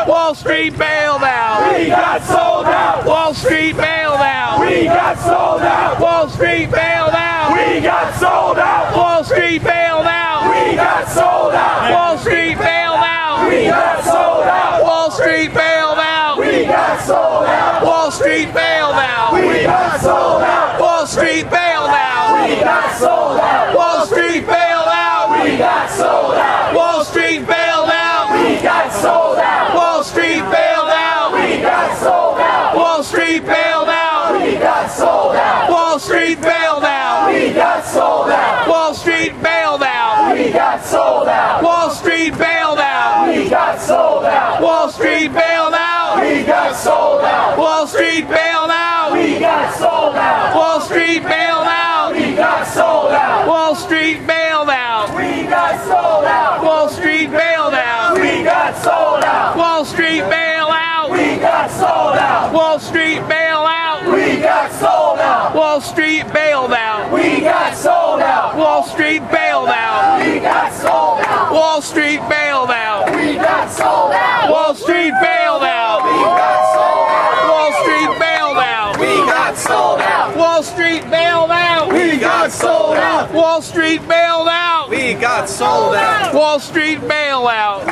Wall Street bailed out. We got sold out. Wall Street bailed out. We got sold out. Wall Street bailed out. We got sold out. Wall Street bailed out. We got sold out. Wall Street bailed out. We got sold out. Wall Street bailed out. We got sold out. Wall Street bailed out. We got sold out. Wall Street bailed out. We got sold out. Wall Street bailed out. We got sold out. Wall Street bailed out. We got sold out. Wall Street bailed out. We got sold out. Wall Street bailed out. We got sold out. Wall Street bailed out. We got sold out. Wall Street bailed out. We got sold out. Wall Street bailed out. We got sold out. Wall Street bailed out. We got sold out. Wall Street bailed out. We got sold out. Wall Street bailed out. We got sold out. Wall Street bailed out. We got sold out. Wall Street bailed out. We got sold out. Wall Street bail out. We got sold out. Wall Street bail out. We got sold out. Wall Street bailed out. We got sold out. Wall Street bailed out. We got sold out. Wall Street bailed out. We got sold out. Wall Street bailed out. We got sold out. Wall Street bailed out. We got sold out. Wall Street bailed out. We got sold out. Wall Street bailed out. We got sold out. Wall Street bailout.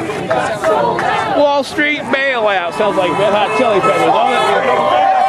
Wall Street bailout. Sounds like Red Hot Chili Peppers.